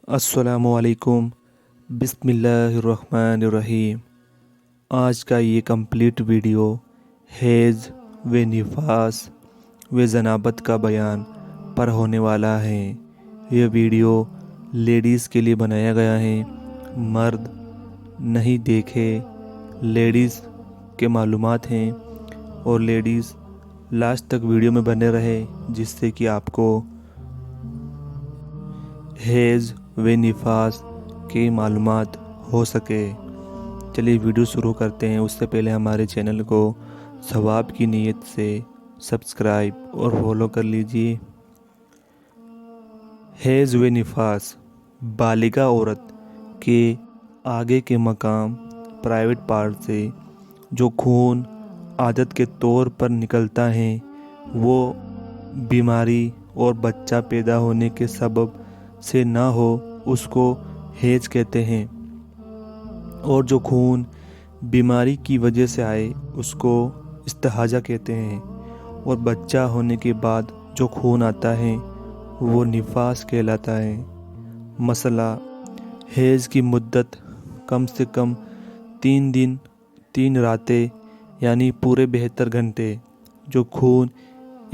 अस्सलामुअलैकुम बिस्मिल्लाहिर्रहमानिर्रहीम। आज का ये कंप्लीट वीडियो हैज़ व निफास व जनाबत का बयान पर होने वाला है। ये वीडियो लेडीज़ के लिए बनाया गया है। मर्द नहीं देखे लेडीज़ के मालूमात हैं और लेडीज़ लास्ट तक वीडियो में बने रहे जिससे कि आपको हैज़ व निफास की मालूमात हो सके। चलिए वीडियो शुरू करते हैं। उससे पहले हमारे चैनल को सवाब की नीयत से सब्सक्राइब और फॉलो कर लीजिए। हैज़ व निफास बालिगा औरत के आगे के मकाम प्राइवेट पार्ट से जो खून आदत के तौर पर निकलता है वो बीमारी और बच्चा पैदा होने के सबब से ना हो उसको हैज़ कहते हैं, और जो खून बीमारी की वजह से आए उसको इस्तिहाजा कहते हैं, और बच्चा होने के बाद जो खून आता है वो निफास कहलाता है। मसला हैज़ की मुद्दत कम से कम 3 दिन 3 रातें यानी पूरे 72 घंटे। जो खून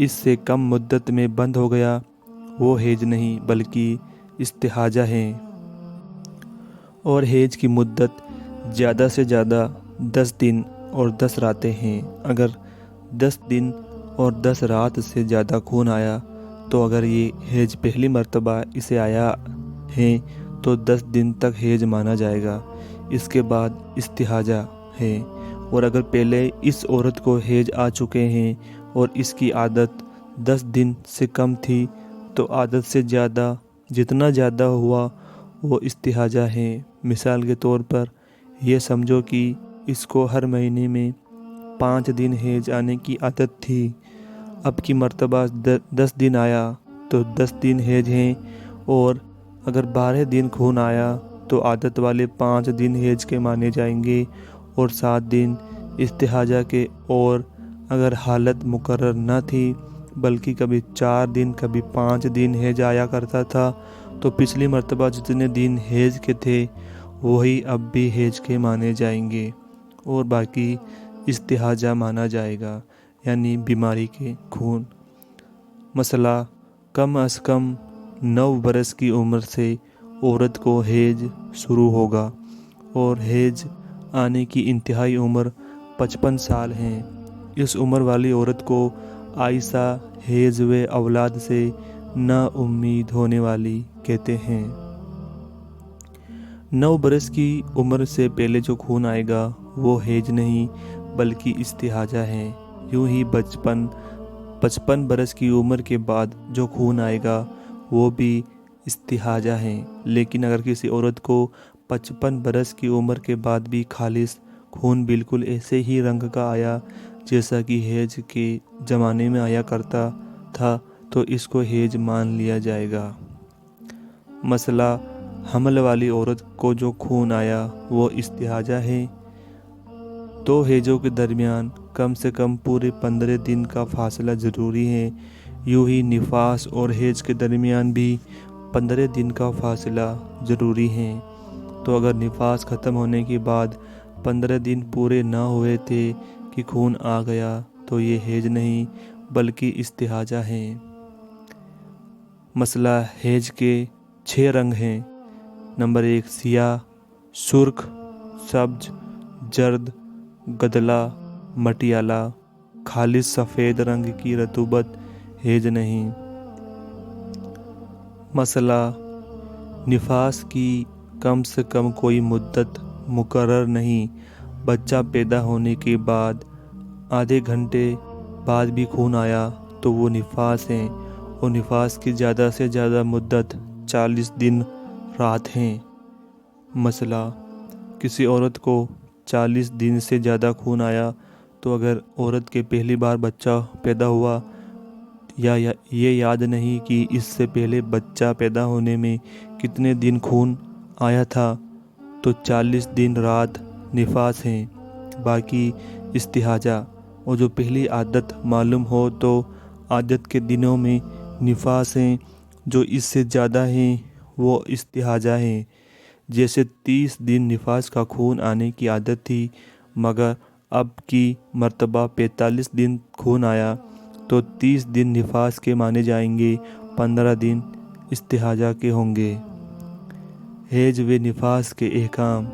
इससे कम मुद्दत में बंद हो गया वो हैज़ नहीं बल्कि इस्तिहाजा है। और हैज़ की मुद्दत ज़्यादा से ज़्यादा 10 दिन और 10 रातें हैं। अगर 10 दिन और 10 रात से ज़्यादा खून आया तो अगर ये हैज़ पहली मर्तबा इसे आया है तो 10 दिन तक हैज़ माना जाएगा। इसके बाद इस्तिहाजा है। और अगर पहले इस औरत को हैज़ आ चुके हैं और इसकी आदत 10 दिन से कम थी तो आदत से ज़्यादा जितना ज़्यादा हुआ वो इस्तिहाजा है। मिसाल के तौर पर यह समझो कि इसको हर महीने में 5 दिन हैज़ आने की आदत थी। अब की मर्तबा 10 दिन आया तो 10 दिन हैज़ हैं, और अगर 12 दिन खून आया तो आदत वाले 5 दिन हैज़ के माने जाएंगे और 7 दिन इस्तिहाजा के। और अगर हालत मुकर्रर न थी बल्कि कभी 4 दिन कभी 5 दिन हैज़ आया करता था तो पिछली मर्तबा जितने दिन हैज़ के थे वही अब भी हैज़ के माने जाएंगे और बाकी इस्तिहाजा माना जाएगा यानी बीमारी के खून। मसला कम अज़ कम 9 बरस की उम्र से औरत को हैज़ शुरू होगा और हैज़ आने की इंतहाई उम्र 55 साल है। इस उम्र वाली औरत को आयशा हैज़ व औलाद से ना उम्मीद होने वाली कहते हैं। 9 बरस की उम्र से पहले जो खून आएगा वो हैज़ नहीं बल्कि इस्तिहाजा है। यूं ही 55 बरस की उम्र के बाद जो खून आएगा वो भी इस्तिहाजा है। लेकिन अगर किसी औरत को 55 बरस की उम्र के बाद भी खालिस खून बिल्कुल ऐसे ही रंग का आया जैसा कि हैज़ के ज़माने में आया करता था तो इसको हैज़ मान लिया जाएगा। मसला हमल वाली औरत को जो खून आया वो इस्तिहाजा है। 2 हैज़ों के दरमियान कम से कम पूरे 15 दिन का फासला ज़रूरी है। यूं ही निफास और हैज़ के दरमियान भी 15 दिन का फासला ज़रूरी है। तो अगर निफास ख़त्म होने के बाद 15 दिन पूरे ना हुए थे कि खून आ गया तो ये हैज़ नहीं बल्कि इस्तिहाजा है। मसला हैज़ के 6 रंग हैं। नंबर 1 सियाह, सुर्ख, सब्ज, जर्द, गदला, मटियाला। खालिस सफ़ेद रंग की रतूबत हैज़ नहीं। मसला निफास की कम से कम कोई मुद्दत मुकर्रर नहीं। बच्चा पैदा होने के बाद आधे घंटे बाद भी खून आया तो वो निफास है, और निफास की ज़्यादा से ज़्यादा मुद्दत 40 दिन रात हैं। मसला किसी औरत को 40 दिन से ज़्यादा खून आया तो अगर औरत के पहली बार बच्चा पैदा हुआ या ये याद नहीं कि इससे पहले बच्चा पैदा होने में कितने दिन खून आया था तो 40 दिन रात निफास हैं, बाकी इस्तिहाजा। और जो पहली आदत मालूम हो तो आदत के दिनों में निफास हैं, जो इससे ज़्यादा हैं وہ استحاجہ ہیں۔ جیسے 30 دن نفاس کا خون آنے کی عادت تھی، مگر اب کی مرتبہ 45 دن خون آیا تو 30 دن نفاس کے مانے جائیں گے، 15 دن استحاجہ کے ہوں گے۔ حیض و نفاس کے احکام۔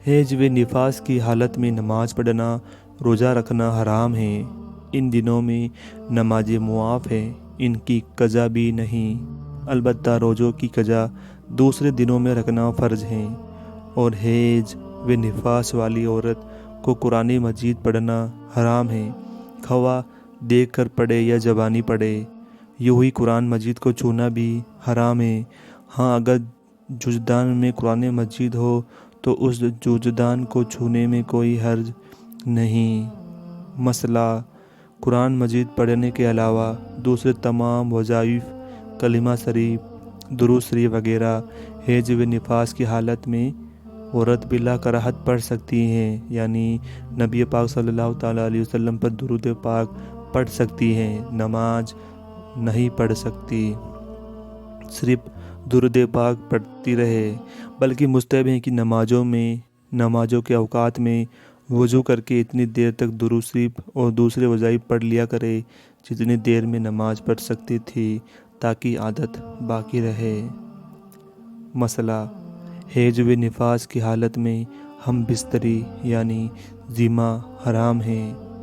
حیض و نفاس کی حالت میں نماز پڑھنا، روزہ رکھنا حرام ہے۔ ان دنوں میں نمازیں معاف ہیں، ان کی قضا بھی نہیں، البتہ روزوں کی قضا دوسرے دنوں میں رکھنا فرض ہے۔ اور حیض و نفاس والی عورت کو قرآن مجید پڑھنا حرام ہے، خواہ دیکھ کر پڑھے یا زبانی پڑھے۔ یوں ہی قرآن مجید کو چھونا بھی حرام ہے۔ ہاں، اگر جزدان میں قرآن مجید ہو تو اس جزدان کو چھونے میں کوئی حرج نہیں۔ مسئلہ: قرآن مجید پڑھنے کے علاوہ دوسرے تمام وظائف، کلمہ شریف، درود شریف وغیرہ حیض و نفاس کی حالت میں عورت بلا کراہت پڑھ سکتی ہیں، یعنی نبی پاک صلی اللہ تعالیٰ علیہ وسلم پر درود پاک پڑھ سکتی ہیں، نماز نہیں پڑھ سکتی، صرف درود پاک پڑھتی رہے۔ بلکہ مستحب ہے کہ نمازوں کے اوقات میں وضو کر کے اتنی دیر تک درود شریف اور دوسرے وظائف پڑھ لیا کرے جتنی دیر میں نماز پڑھ سکتی تھی، تاکہ عادت باقی رہے۔ مسئلہ: حیض و نفاس کی حالت میں ہم بستری یعنی جماع حرام ہے۔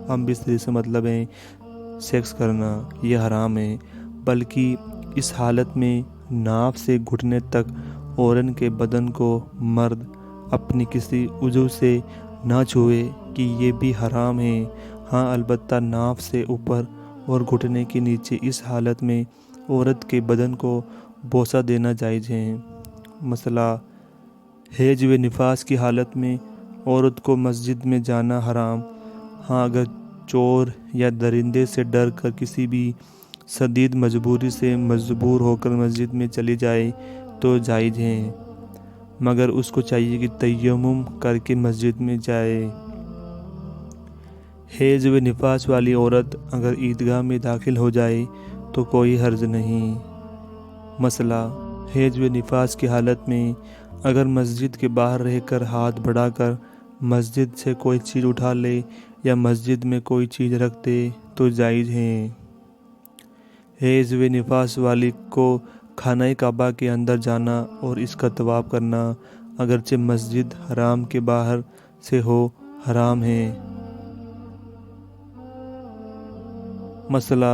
ہم بستری سے مطلب ہے سیکس کرنا، یہ حرام ہے۔ بلکہ اس حالت میں ناف سے گھٹنے تک عورت کے بدن کو مرد اپنی کسی عضو سے نہ چھوئے کہ یہ بھی حرام ہے۔ ہاں، البتہ ناف سے اوپر اور گھٹنے کے نیچے اس حالت میں عورت کے بدن کو بوسہ دینا جائز ہے۔ مسئلہ: حیض و نفاس کی حالت میں عورت کو مسجد میں جانا حرام۔ ہاں، اگر چور یا درندے سے ڈر کر کسی بھی شدید مجبوری سے مجبور ہو کر مسجد میں چلی جائے تو جائز ہے، مگر اس کو چاہیے کہ تیمم کر کے مسجد میں جائے۔ حیض و نفاس والی عورت اگر عیدگاہ میں داخل ہو جائے تو کوئی حرج نہیں۔ مسئلہ: حیض و نفاس کی حالت میں اگر مسجد کے باہر رہ کر ہاتھ بڑھا کر مسجد سے کوئی چیز اٹھا لے یا مسجد میں کوئی چیز رکھ دے تو جائز ہے۔ حیض و نفاس والی کو خانہ کعبہ کے اندر جانا اور اس کا طواف کرنا اگرچہ مسجد حرام کے باہر سے ہو حرام ہے۔ مسئلہ: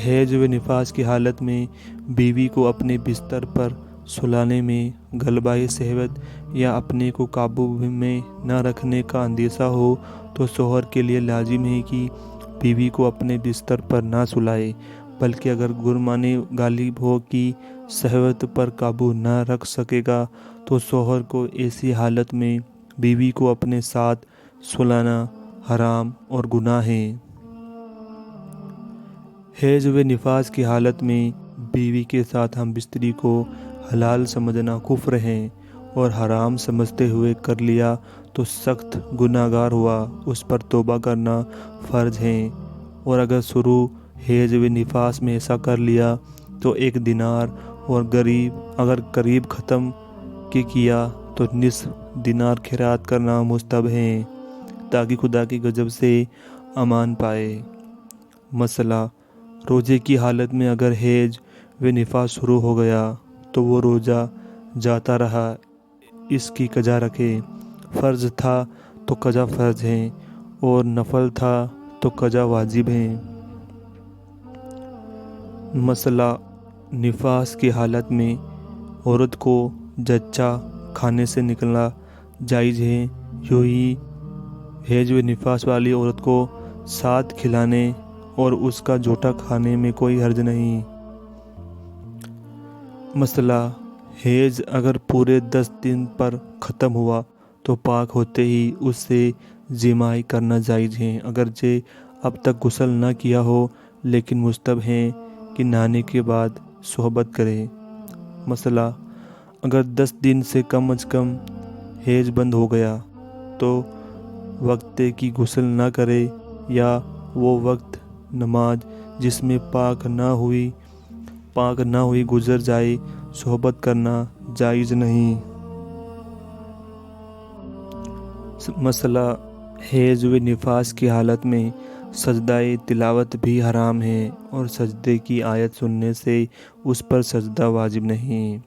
حیض و نفاس کی حالت میں بیوی کو اپنے بستر پر سلانے میں غلبہ شہوت یا اپنے کو قابو میں نہ رکھنے کا اندیشہ ہو تو شوہر کے لیے لازم ہے کہ بیوی کو اپنے بستر پر نہ سلائے، بلکہ اگر گمان غالب ہو کہ شہوت پر قابو نہ رکھ سکے گا تو شوہر کو ایسی حالت میں بیوی کو اپنے ساتھ سلانا حرام اور گناہ ہے۔ حیض و نفاس کی حالت میں بیوی کے ساتھ ہم بستری کو حلال سمجھنا کفر ہے، اور حرام سمجھتے ہوئے کر لیا تو سخت گناہ گار ہوا، اس پر توبہ کرنا فرض ہے۔ اور اگر شروع حیض و نفاس میں ایسا کر لیا تو 1 دینار، اور اگر قریب ختم کے کیا تو نصف دینار خیرات کرنا مستحب ہے، تاکہ خدا کی غضب سے امان پائے۔ مسئلہ: روزے کی حالت میں اگر حیض و نفاس شروع ہو گیا تو وہ روزہ جاتا رہا، اس کی قضا رکھے۔ فرض تھا تو قضا فرض ہے، اور نفل تھا تو قضا واجب ہے۔ مسئلہ: نفاس کی حالت میں عورت کو جچہ کھانے سے نکلنا جائز ہے، یوں ہی حیض و نفاس والی عورت کو ساتھ کھلانے اور اس کا جوٹا کھانے میں کوئی حرج نہیں۔ مسئلہ: حیض اگر پورے 10 دن پر ختم ہوا تو پاک ہوتے ہی اس سے جماع کرنا جائز ہے، اگرچہ اب تک غسل نہ کیا ہو، لیکن مستحب ہے کہ نہانے کے بعد صحبت کرے۔ مسئلہ: اگر 10 دن سے کم از کم حیض بند ہو گیا تو وقت کی غسل نہ کرے، یا وہ وقت نماز جس میں پاک نہ ہوئی पाक ना हुई गुजर जाए, सोहबत करना जायज़ नहीं। मसला हैज़ व निफास की हालत में सजदाए तिलावत भी हराम है और सजदे की आयत सुनने से उस पर सजदा वाजिब नहीं।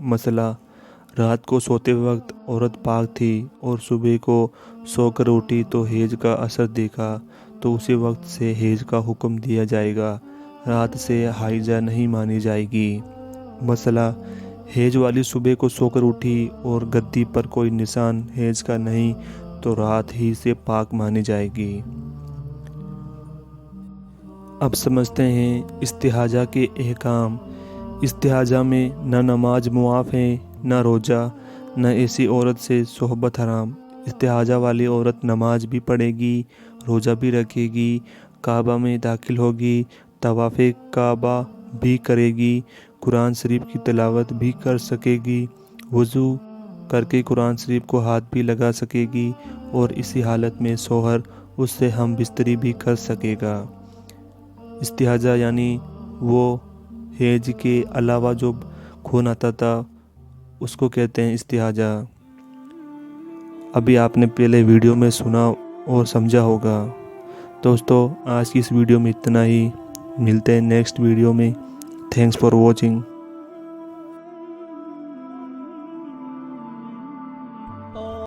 मसला रात को सोते वक्त औरत पाक थी और सुबह को सोकर उठी तो हैज़ का असर देखा तो उसी वक्त से हैज़ का हुक्म दिया जाएगा, रात से हाइजा नहीं मानी जाएगी। मसला हैज़ वाली सुबह को सोकर उठी और गद्दी पर कोई निशान हैज़ का नहीं तो रात ही से पाक मानी जाएगी। अब समझते हैं इस्तिहाजा के अहकाम। इस्तिहाजा में न नमाज मुआफ़ है, न रोज़ा, न ऐसी औरत से सोहबत हराम। इस्तिहाजा वाली औरत नमाज भी पढ़ेगी, रोज़ा भी रखेगी, काबा में दाखिल होगी, तवाफ़े काबा भी करेगी, कुरान शरीफ की तिलावत भी कर सकेगी, वज़ू करके कुरान शरीफ को हाथ भी लगा सकेगी और इसी हालत में शौहर उससे हम बिस्तरी भी कर सकेगा। इस्तिहाजा यानी वो हैज के अलावा जो खून आता था उसको कहते हैं इस्तिहाजा। अभी आपने पहले वीडियो में सुना और समझा होगा। दोस्तों आज की इस वीडियो में इतना ही, मिलते हैं नेक्स्ट वीडियो में। Thanks for watching.